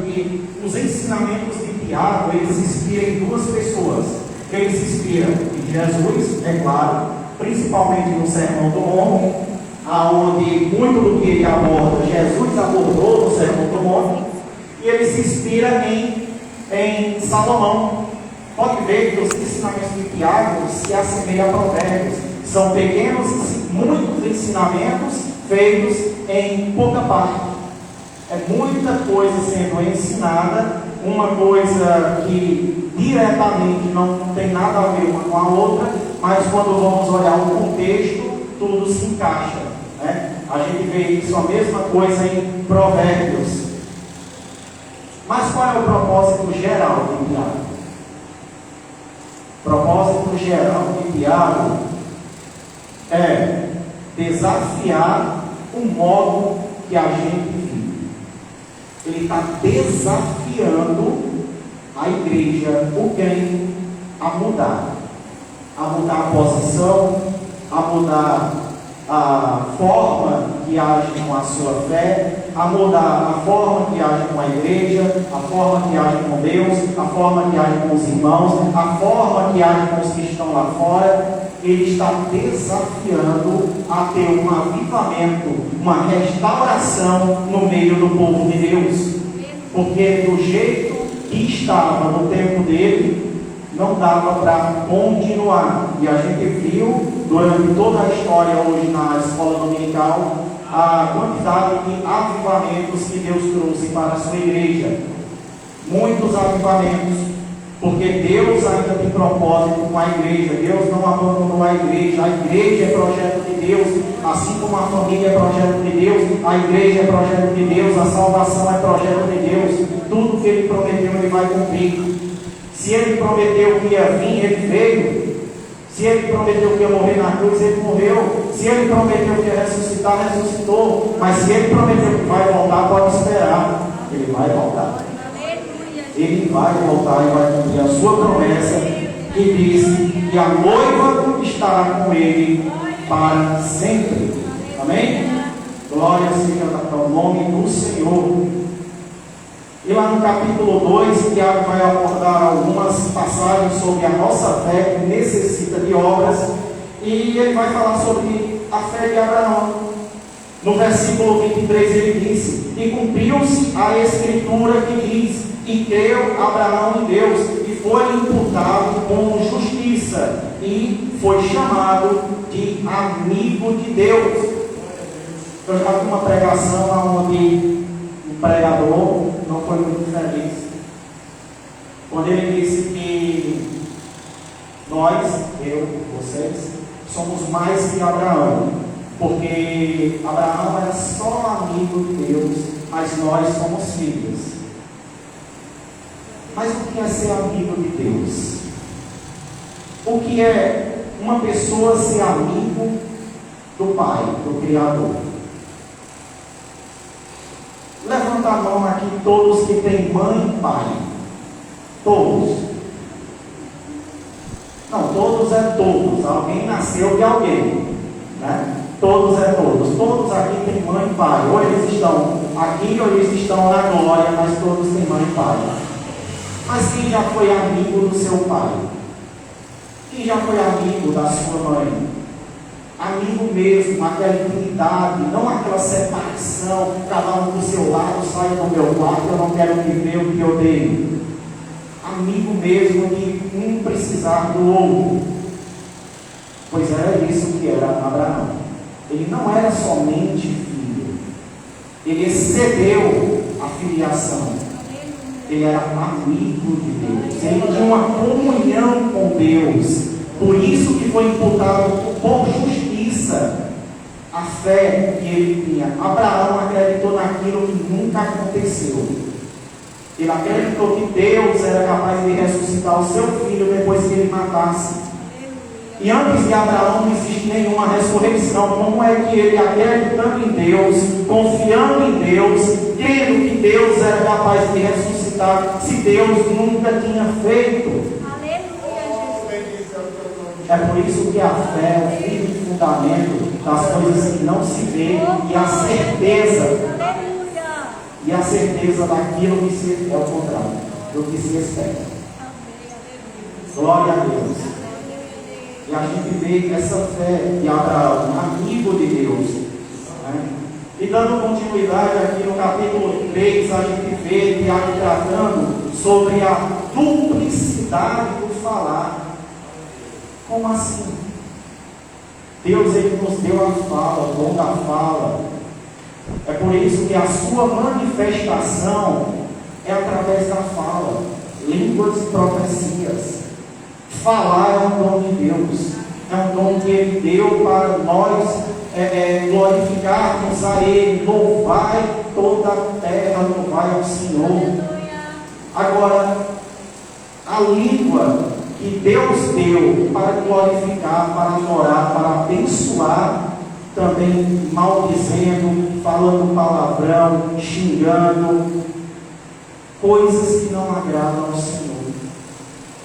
que os ensinamentos de Tiago, eles se inspiram em duas pessoas. Eles se inspiram em Jesus, é claro, principalmente no Sermão do Monte, aonde muito do que ele aborda, Jesus abordou no Sermão do Monte, e ele se inspira em Salomão. Pode ver que os ensinamentos de Tiago se assemelham a provérbios. São pequenos, muitos ensinamentos feitos em pouca parte. É muita coisa sendo ensinada, uma coisa que diretamente não tem nada a ver uma com a outra, mas quando vamos olhar o contexto, tudo se encaixa, né? A gente vê isso, a mesma coisa em Provérbios. Mas qual é o propósito geral de Tiago? O propósito geral de Tiago é desafiar o modo que a gente vive. Ele está desafiando a igreja, o crente, a mudar a posição, a mudar a forma que age com a sua fé, a mudar a forma que age com a igreja, a forma que age com Deus, a forma que age com os irmãos, a forma que age com os que estão lá fora. Ele está desafiando a ter um avivamento, uma restauração no meio do povo de Deus, porque do jeito que estava no tempo dele, não dava para continuar. E a gente viu durante toda a história hoje na escola dominical a quantidade de avivamentos que Deus trouxe para a sua igreja. Muitos avivamentos, porque Deus ainda tem propósito com a igreja. Deus não abandonou a igreja é projeto de Deus, assim como a família é projeto de Deus, a igreja é projeto de Deus, a salvação é projeto de Deus. Tudo que Ele prometeu, Ele vai cumprir. Se Ele prometeu que ia vir, Ele veio. Se Ele prometeu que ia morrer na cruz, Ele morreu. Se Ele prometeu que ia ressuscitar, ressuscitou. Mas se Ele prometeu que vai voltar, pode esperar. Ele vai voltar. Ele vai voltar e vai cumprir a sua promessa, que diz que a noiva estará com Ele para sempre. Amém? Glória seja ao nome do Senhor. E lá no capítulo 2, Tiago vai abordar algumas passagens sobre a nossa fé que necessita de obras. E ele vai falar sobre a fé de Abraão. No versículo 23 ele disse: e cumpriu-se a escritura que diz: e creu Abraão em Deus, e foi imputado como justiça, e foi chamado de amigo de Deus. Eu já vi uma pregação onde o pregador não foi muito feliz, quando ele disse que nós, eu, vocês, somos mais que Abraão, porque Abraão era só amigo de Deus, mas nós somos filhos. Mas o que é ser amigo de Deus? O que é uma pessoa ser amigo do Pai, do Criador? Levanta a mão aqui todos que têm mãe e pai. Todos. Não, todos é todos. Alguém nasceu de alguém, né? Todos é todos. Todos aqui têm mãe e pai. Ou eles estão aqui ou eles estão na glória, mas todos têm mãe e pai. Mas quem já foi amigo do seu pai? Quem já foi amigo da sua mãe? Amigo mesmo, aquela intimidade, não aquela separação, cada um do seu lado, sai do meu quarto, eu não quero viver o que eu odeio. Amigo mesmo de um precisar do outro. Pois era isso que era Abraão. Ele não era somente filho, ele excedeu a filiação. Ele era amigo de Deus, ele tinha uma comunhão com Deus, por isso que foi imputado por justiça a fé que ele tinha. Abraão acreditou naquilo que nunca aconteceu. Ele acreditou que Deus era capaz de ressuscitar o seu filho depois que ele matasse. E antes de Abraão não existe nenhuma ressurreição. Como é que ele, acreditando em Deus, confiando em Deus, crendo que Deus era capaz de ressuscitar, se Deus nunca tinha feito? É por isso que a fé é o firme fundamento das coisas que não se vê e a certeza e a certeza daquilo que se é o contrário, do que se espera. Glória a Deus. E a gente vê essa fé de Abraão, amigo de Deus. Né? E dando continuidade aqui no capítulo 3, a gente vê Tiago tratando sobre a duplicidade do falar. Como assim? Deus, Ele nos deu a fala, o dom da fala. É por isso que a sua manifestação é através da fala, línguas e profecias. Falar é um dom de Deus, é um dom que Ele deu para nós glorificarmos a Ele. Louvai toda a terra, louvai ao Senhor. Agora, a língua que Deus deu para glorificar, para adorar, para abençoar, também maldizendo, falando palavrão, xingando, coisas que não agradam ao Senhor.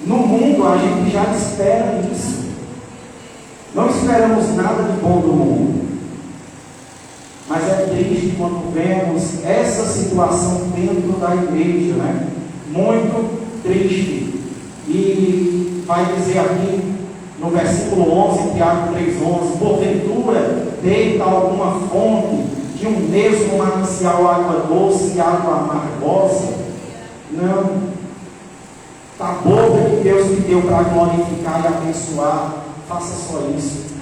No mundo a gente já espera isso. Não esperamos nada de bom do mundo. Mas é triste quando vemos essa situação dentro da igreja, né? Muito triste. E vai dizer aqui no versículo 11, Tiago 3,11: porventura deita alguma fonte de um mesmo manancial água doce e água amargosa? Não. Da boca que Deus te deu para glorificar e abençoar, faça só isso.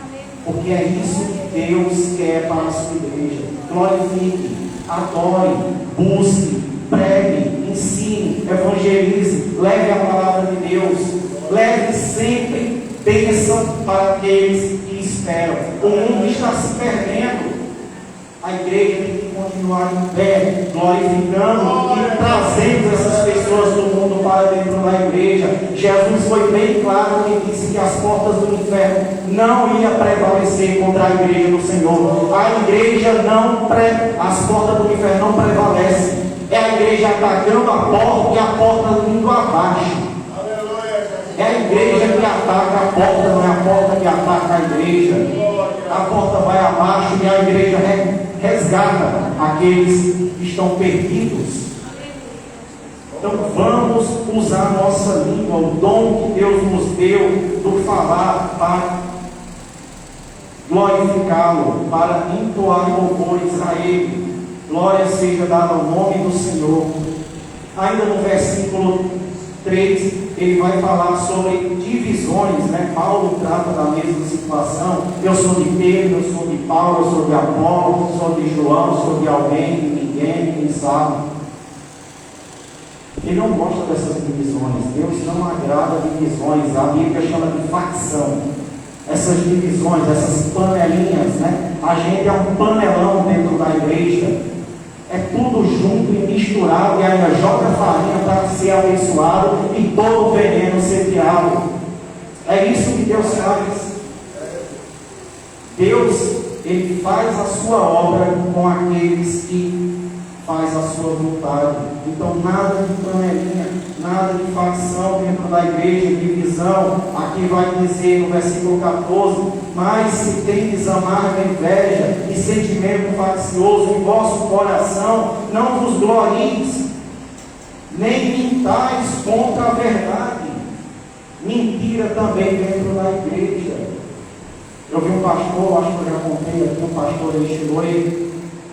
Porque é isso que Deus quer para a sua igreja. Glorifique, adore, busque, pregue, ensine, evangelize, leve a palavra de Deus, leve sempre bênção para aqueles que esperam. O mundo está se perdendo. A igreja tem que continuar em pé, glorificando e trazendo essas pessoas do mundo para dentro da igreja. Jesus foi bem claro que disse que as portas do inferno não iam prevalecer contra a igreja do Senhor. A igreja as portas do inferno não prevalecem. É a igreja atacando a porta e a porta indo abaixo. É a igreja que ataca a porta, não é a porta que ataca a igreja. A porta vai abaixo e a igreja resgata aqueles que estão perdidos. Então vamos usar a nossa língua, o dom que Deus nos deu do falar, para glorificá-lo, para entoar louvores a Ele. Glória seja dada ao nome do Senhor. Ainda no versículo 3, ele vai falar sobre divisões, né? Paulo trata da mesma situação. Eu sou de Pedro, eu sou de Paulo, eu sou de Apolo, sou de João, sou de alguém, de ninguém sabe. Ele não gosta dessas divisões. Deus não agrada divisões. A Bíblia chama de facção. Essas divisões, essas panelinhas, né? A gente é um panelão dentro da igreja. É tudo junto e misturado, e ainda joga farinha para ser abençoado e todo o veneno ser tirado. É isso que Deus faz. Deus, Ele faz a sua obra com aqueles que faz a sua vontade. Então nada de panelinha, nada de facção dentro da igreja, divisão. Aqui vai dizer no versículo 14: mas se tendes amarga inveja e sentimento faccioso em vosso coração, não vos glorieis, nem mintais contra a verdade. Mentira também dentro da igreja. Eu vi um pastor, acho que eu já contei aqui, um pastor, ele chegou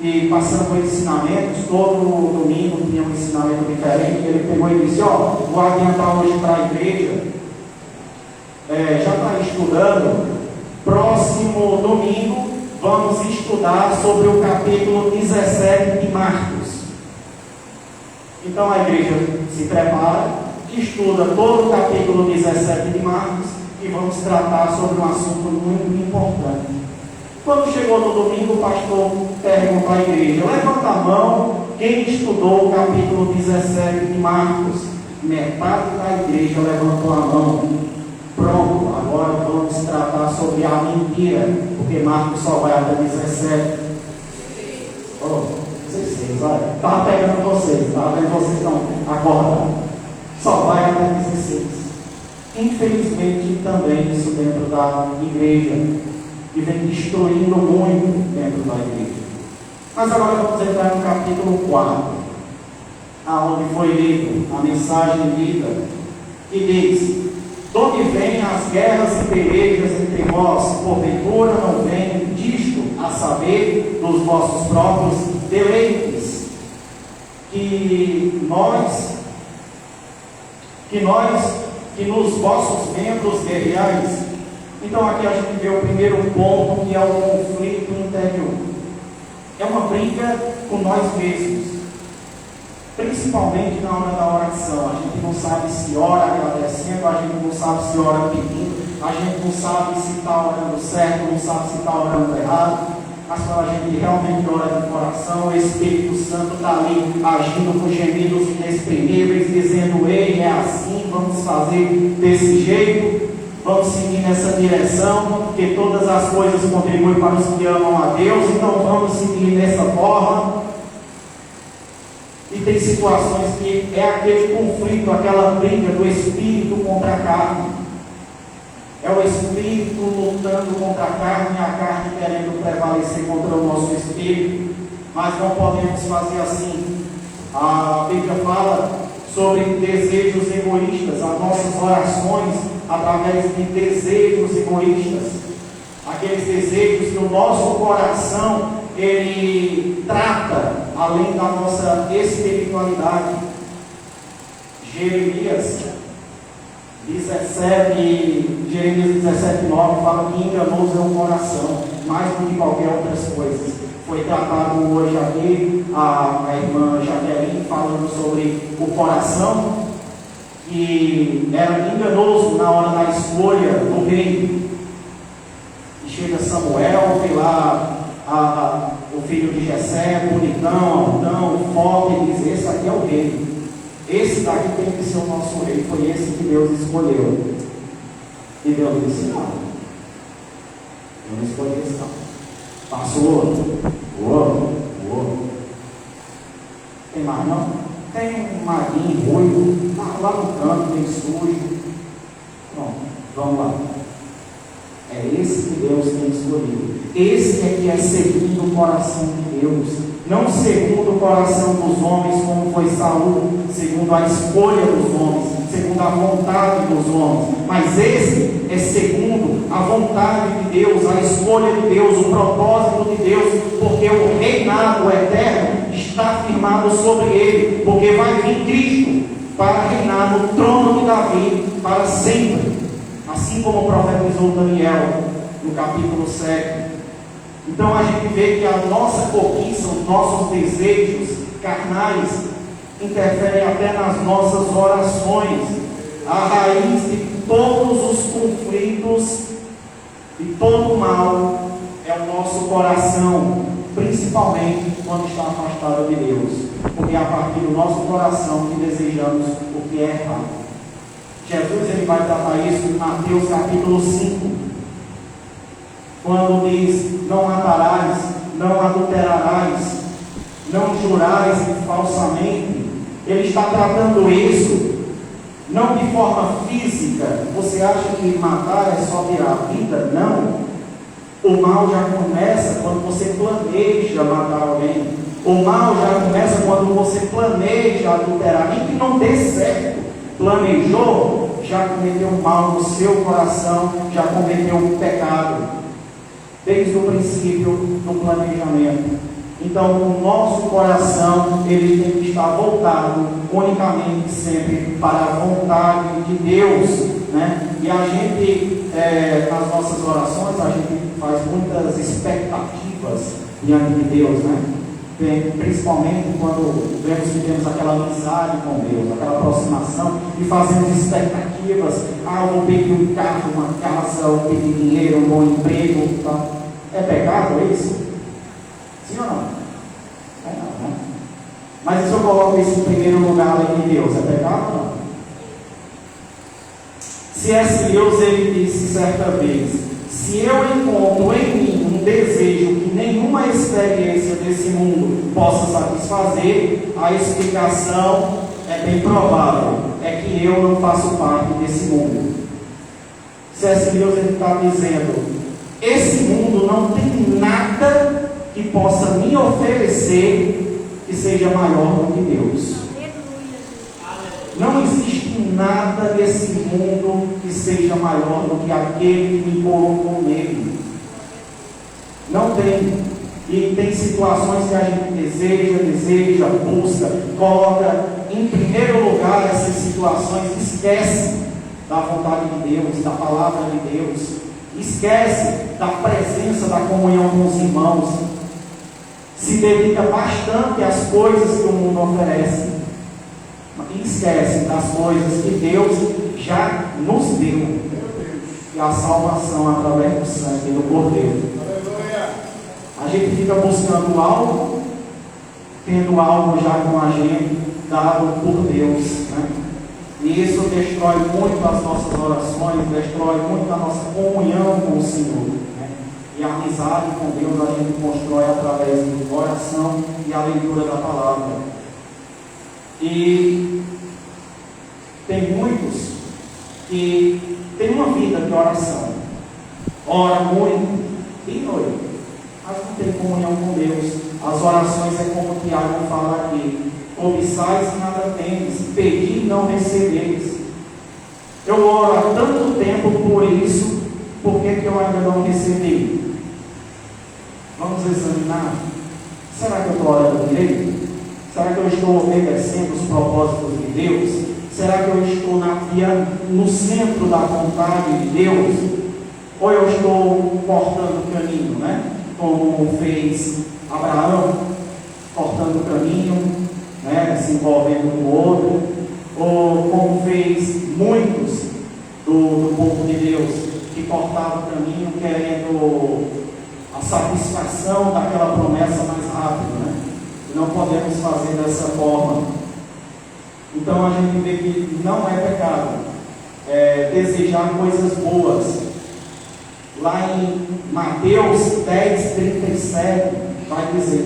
e passando por ensinamentos, todo domingo tinha um ensinamento diferente. Ele pegou e disse: vou adiantar hoje para a igreja, já está estudando, próximo domingo vamos estudar sobre o capítulo 17 de Marcos. Então a igreja se prepara, estuda todo o capítulo 17 de Marcos e vamos tratar sobre um assunto muito importante. Quando chegou no domingo, o pastor perguntou à igreja: levanta a mão quem estudou o capítulo 17 de Marcos. Metade da igreja levantou a mão. Pronto, agora vamos tratar sobre a mentira, porque Marcos só vai até 17. 16, olha, estava pegando vocês, estava vendo vocês não acordando. Só vai até 16. Infelizmente também isso dentro da igreja, que vem destruindo muito dentro da igreja. Mas agora vamos entrar no capítulo 4. aonde foi lido a mensagem lida, que diz: de onde vêm as guerras e pelejas entre vós? Porventura não vem disto, a saber, dos vossos próprios deleites, que nos vossos membros guerreais. Então aqui a gente vê o primeiro ponto, que é o conflito interior. É uma briga com nós mesmos, principalmente na hora da oração. A gente não sabe se ora agradecendo, a gente não sabe se ora pedindo, a gente não sabe se está orando certo, não sabe se está orando errado. Mas quando a gente realmente ora de coração, o Espírito Santo está ali agindo com gemidos inexprimíveis, dizendo: ei, é assim, vamos fazer desse jeito, vamos seguir nessa direção, porque todas as coisas contribuem para os que amam a Deus, então vamos seguir dessa forma. E tem situações que é aquele conflito, aquela briga do Espírito contra a carne. É o Espírito lutando contra a carne querendo prevalecer contra o nosso Espírito. Mas não podemos fazer assim. A Bíblia fala sobre desejos egoístas, as nossas orações através de desejos egoístas, aqueles desejos que o nosso coração ele trata além da nossa espiritualidade. Jeremias 17:9 fala que enganoso é o coração, mais do que qualquer outras coisas. Foi tratado hoje aqui a irmã Jaqueline falando sobre o coração, que era enganoso na hora da escolha do rei. E chega Samuel, vê lá o filho de Jessé, bonitão, altão, forte, e diz: esse aqui é o rei. Esse daqui tem que ser o nosso rei. Foi esse que Deus escolheu. E Deus disse: não, eu não escolhi esse não. Passou outro. Tem mais não? Tem um maguinho, ruivo, lá no canto, tem sujo. Pronto, vamos lá. É esse que Deus tem escolhido. Esse é que é segundo o coração de Deus. Não segundo o coração dos homens, como foi Saul, segundo a escolha dos homens, segundo a vontade dos homens. Mas esse é segundo a vontade de Deus, a escolha de Deus, o propósito de Deus, porque o reinado eterno está firmado sobre ele, porque vai vir Cristo para reinar no trono de Davi para sempre, assim como profetizou Daniel no capítulo 7. Então a gente vê que a nossa cobiça, os nossos desejos carnais interferem até nas nossas orações. A raiz de todos os conflitos e todo o mal é o nosso coração, principalmente quando está afastado de Deus, porque é a partir do nosso coração que desejamos o que é errado. Jesus ele vai tratar isso em Mateus capítulo 5, quando diz: não matarás, não adulterarás, não jurares falsamente. Ele está tratando isso não de forma física. Você acha que matar é só tirar a vida? Não. O mal já começa quando você planeja matar alguém. O mal já começa quando você planeja adulterar. Nem que não dê certo, planejou, já cometeu mal no seu coração, já cometeu um pecado desde o princípio do planejamento. Então o nosso coração ele tem que estar voltado unicamente sempre para a vontade de Deus, né? E a gente nas nossas orações a gente faz muitas expectativas diante de Deus, né? Principalmente quando vemos que temos aquela amizade com Deus, aquela aproximação, e fazemos expectativas. Eu vou pedir um carro, uma casa, eu vou pedir dinheiro, um bom emprego, tá? É pecado isso? Sim ou não? É não, né? Mas se eu coloco isso em primeiro lugar além de Deus, é pecado ou não? C.S. Lewis ele disse certa vez: se eu encontro em mim um desejo que nenhuma experiência desse mundo possa satisfazer, a explicação é bem provável, é que eu não faço parte desse mundo. C.S. Lewis está dizendo: esse mundo não tem nada que possa me oferecer que seja maior do que Deus. Não existe nada nesse mundo que seja maior do que aquele que me colocou nele. Não tem. E tem situações que a gente deseja, busca, coloca em primeiro lugar essas situações, esquece da vontade de Deus, da palavra de Deus, esquece da presença, da comunhão com os irmãos, se dedica bastante às coisas que o mundo oferece, e esquece das coisas que Deus já nos deu, e a salvação através do sangue do Cordeiro. A gente fica buscando algo, tendo algo já com a gente, dado por Deus, né? E isso destrói muito as nossas orações, destrói muito a nossa comunhão com o Senhor, né? E a amizade com Deus a gente constrói através do oração e a leitura da palavra. E tem muitos que têm uma vida de oração, ora muito e noite, mas não tem comunhão com Deus. As orações é como o Tiago fala aqui: cobiçais e nada tendes, pedi e não recebeis. Eu oro há tanto tempo por isso, por que eu ainda não recebi? Vamos examinar. Será que eu estou orando direito? Será que eu estou obedecendo os propósitos de Deus? Será que eu estou no centro da vontade de Deus? Ou eu estou cortando o caminho, né? Como fez Abraão, cortando o caminho, né? Se envolvendo com o outro, ou como fez muitos do povo de Deus, que cortavam o caminho querendo a satisfação daquela promessa mais rápido, né? E não podemos fazer dessa forma. Então a gente vê que não é pecado desejar coisas boas. Lá em Mateus 10, 37, vai dizer: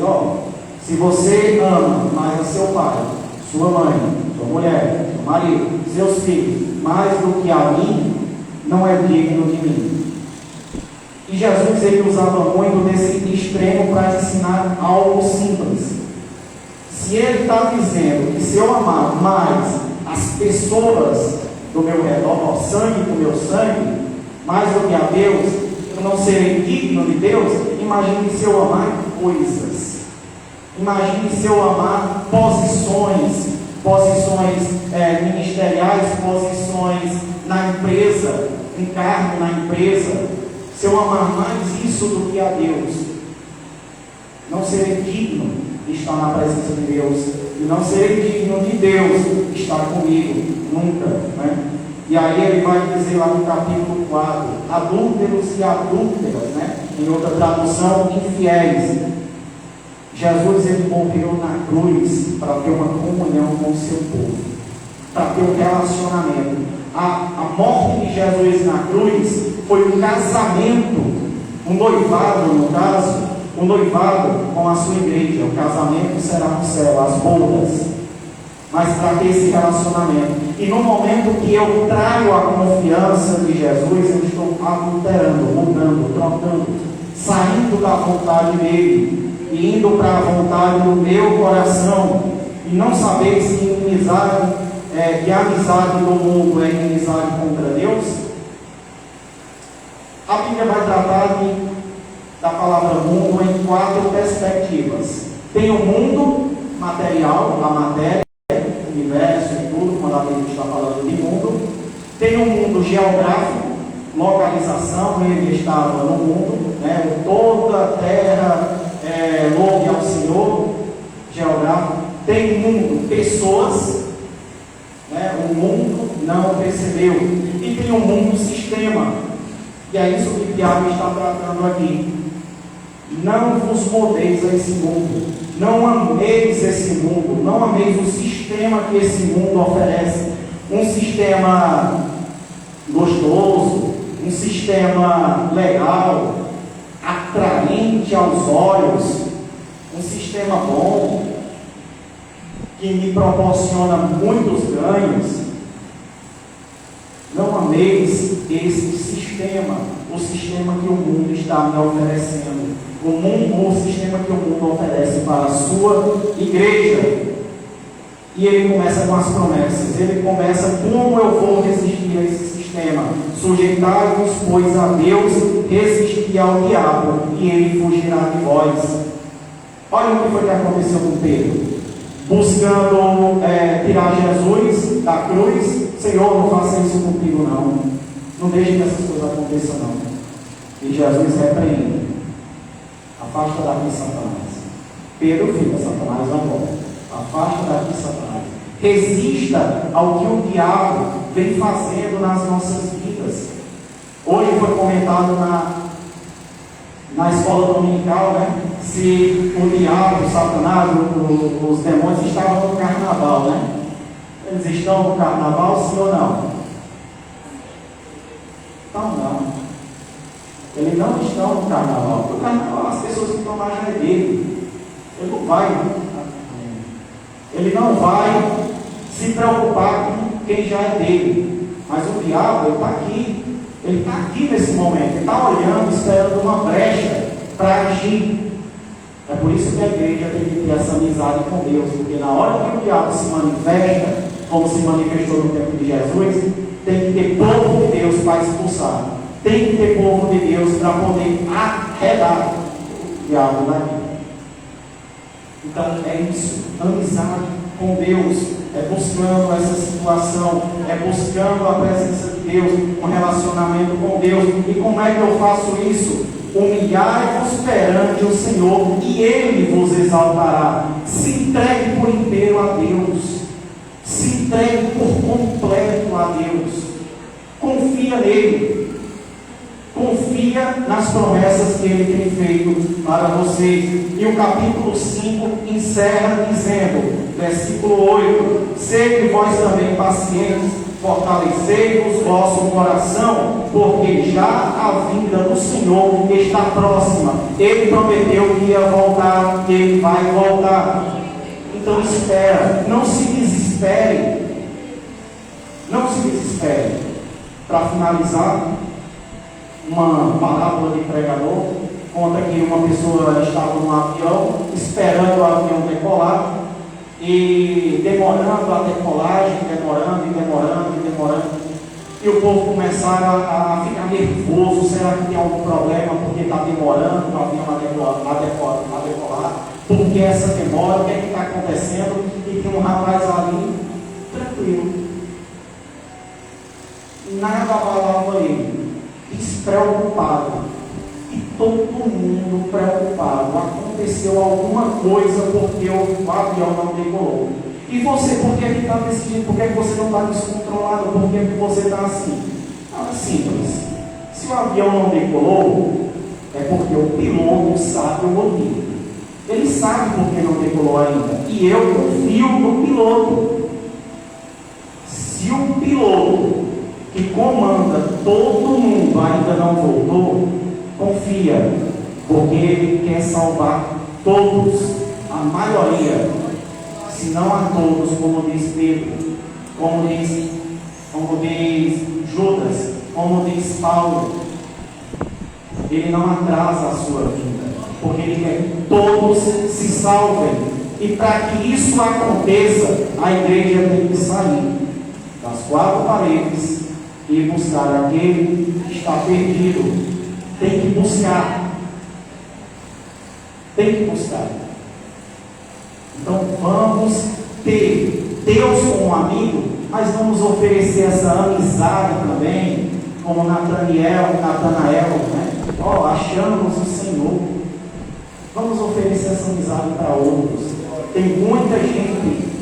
se você ama mais a seu pai, sua mãe, sua mulher, seu marido, seus filhos, mais do que a mim, não é digno de mim. E Jesus, ele usava muito desse extremo para ensinar algo simples. Se ele está dizendo que se eu amar mais as pessoas do meu redor, o sangue do meu sangue, mais do que a Deus, eu não serei digno de Deus. Imagine se eu amar coisas, imagine se eu amar posições ministeriais, posições na empresa, um cargo na empresa. Se eu amar mais isso do que a Deus, não serei digno de estar na presença de Deus, e não serei digno de Deus estar comigo, nunca, né? E aí ele vai dizer lá no capítulo 4, adúlteros e adúlteras, né? Em outra tradução, infiéis. Jesus, ele morreu na cruz para ter uma comunhão com o seu povo, para ter um relacionamento. A morte de Jesus na cruz foi um casamento, um noivado, no caso, um noivado com a sua igreja. O casamento será no céu, as bodas. Mas para ter esse relacionamento. E no momento que eu trago a confiança de Jesus, eu estou adulterando, mudando, trocando, saindo da vontade dele e indo para a vontade do meu coração. E não saber se inimizade, que a amizade do mundo é inimizade contra Deus. A Bíblia vai tratar da palavra mundo em 4 perspectivas. Tem o mundo material, a matéria, o universo e tudo, quando a Bíblia está falando de mundo. Tem o mundo geográfico, localização, ele estava no mundo, né? Toda a terra louve ao Senhor, geográfico. Tem o mundo pessoas, né? O mundo não percebeu. E tem o mundo sistema, e é isso que Tiago está tratando aqui. Não vos moldeis a esse mundo, não ameis esse mundo, não ameis o sistema que esse mundo oferece. Um sistema gostoso, um sistema legal, atraente aos olhos, um sistema bom, que me proporciona muitos ganhos. Não ameis esse sistema, o sistema que o mundo está me oferecendo. O sistema que o mundo oferece para a sua igreja. E ele começa com as promessas. Ele começa: como eu vou resistir a esse sistema? Sujeitai-vos, pois, a Deus, resistir ao diabo, e ele fugirá de vós. Olha o que foi que aconteceu com Pedro. Buscando tirar Jesus da cruz. Senhor, não faça isso comigo não. Não deixe que essas coisas aconteçam não. E Jesus repreende: afasta daqui, Satanás. Pedro fica: Satanás, vai embora. Afasta daqui, Satanás. Resista ao que o diabo vem fazendo nas nossas vidas. Hoje foi comentado na escola dominical, né? Se o diabo, o Satanás, os demônios estavam no carnaval, né? Eles estão no carnaval, sim ou não? Então não. Eles não estão no carnaval. No carnaval as pessoas que estão lá já é dele. Ele não vai. Ele não vai se preocupar com quem já é dele. Mas o diabo, ele está aqui. Ele está aqui nesse momento. Ele está olhando, esperando uma brecha para agir. É por isso que a igreja tem que ter essa amizade com Deus. Porque na hora que o diabo se manifesta, como se manifestou no tempo de Jesus, tem que ter povo de Deus para expulsar. Tem que ter povo de Deus para poder arredar o diabo daqui. Então é isso, amizade com Deus, é buscando essa situação, é buscando a presença de Deus, um relacionamento com Deus. E como é que eu faço isso? Humilhai-vos perante o Senhor e Ele vos exaltará. Se entregue por inteiro a Deus, se entregue por completo a Deus, confia nele. Confia nas promessas que Ele tem feito para vocês. E o capítulo 5 encerra dizendo, versículo 8: sede vós também pacientes, fortalecei-vos vosso coração, porque já a vinda do Senhor está próxima. Ele prometeu que ia voltar, Ele vai voltar. Então espera, não se desespere. Não se desespere. Para finalizar, uma parábola de pregador conta que uma pessoa estava num avião esperando o avião decolar e demorando a decolagem, demorando, e o povo começaram a ficar nervoso. Será que tem algum problema porque está demorando o avião a decolar? Por que essa demora? O que é que está acontecendo? E tem um rapaz ali tranquilo, nada abalava ele, despreocupado. E todo mundo preocupado. Aconteceu alguma coisa porque o avião não decolou. E você, por que está decidindo? Por que você não está descontrolado? Por que você está assim? Não, é simples. Se o avião não decolou, é porque o piloto sabe o motivo. Ele sabe por que não decolou ainda. E eu confio no piloto. Se o piloto que comanda todo mundo ainda não voltou, confia, porque ele quer salvar todos, a maioria, se não a todos, como diz Pedro, como diz Judas, como diz Paulo. Ele não atrasa a sua vida, porque ele quer que todos se salvem. E para que isso aconteça, a igreja tem que sair das quatro paredes e buscar aquele que está perdido. Tem que buscar. Tem que buscar. Então vamos ter Deus como amigo, mas vamos oferecer essa amizade também, como Natanael, né? Achamos o Senhor. Vamos oferecer essa amizade para outros. Tem muita gente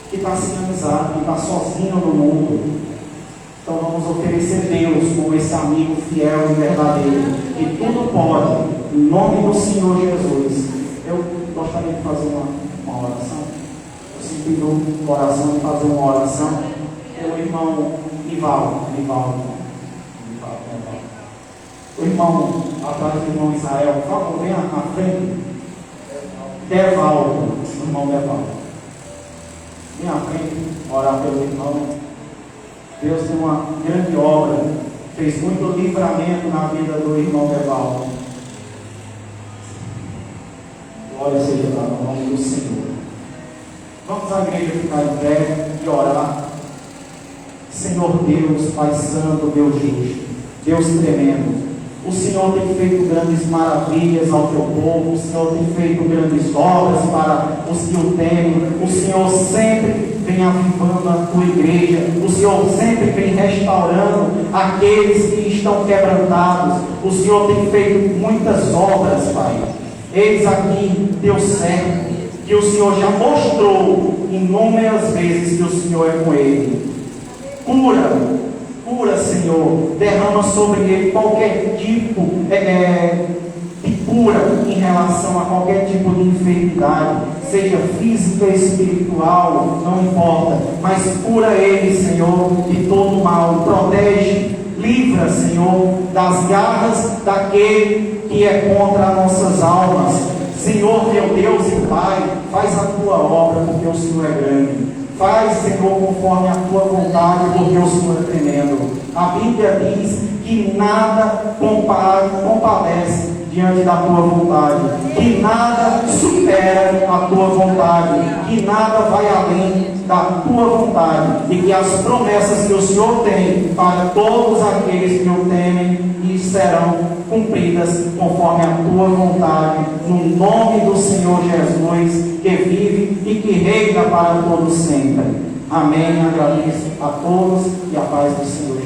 que está sem amizade, que está sozinho no mundo. Então vamos oferecer Deus como esse amigo fiel e verdadeiro, que tudo pode, em nome do Senhor Jesus. Eu gostaria de fazer uma oração. Eu sinto no coração de fazer uma oração. O irmão Nivaldo. O irmão, atrás do irmão Israel, por favor, venha à frente. Devaldo, o irmão Devaldo. Venha à frente, orar pelo irmão. Deus tem uma grande obra, fez muito livramento na vida do irmão Devaldo. Glória seja para o nome do Senhor. Vamos à igreja ficar em pé e orar. Senhor Deus, Pai Santo, Deus justo, Deus tremendo, o Senhor tem feito grandes maravilhas ao teu povo, o Senhor tem feito grandes obras para os que o temem, o Senhor sempre vem avivando a tua igreja, o Senhor sempre vem restaurando aqueles que estão quebrantados, o Senhor tem feito muitas obras, Pai. Eis aqui teu servo, que o Senhor já mostrou inúmeras vezes que o Senhor é com ele. Cura, Senhor, derrama sobre ele qualquer tipo de cura em relação a qualquer tipo de enfermidade, seja física, espiritual, não importa, mas cura ele, Senhor, de todo mal, protege, livra, Senhor, das garras daquele que é contra as nossas almas. Senhor, meu Deus e Pai, faz a tua obra, porque o Senhor é grande. Faz, Senhor, conforme a tua vontade, porque o Senhor é tremendo. A Bíblia diz que nada compadece diante da tua vontade, que nada supera a tua vontade, que nada vai além da tua vontade, e que as promessas que o Senhor tem para todos aqueles que o temem e serão cumpridas conforme a tua vontade, no nome do Senhor Jesus, que vive e que reina para todos sempre. Amém. Agradeço a todos e a paz do Senhor.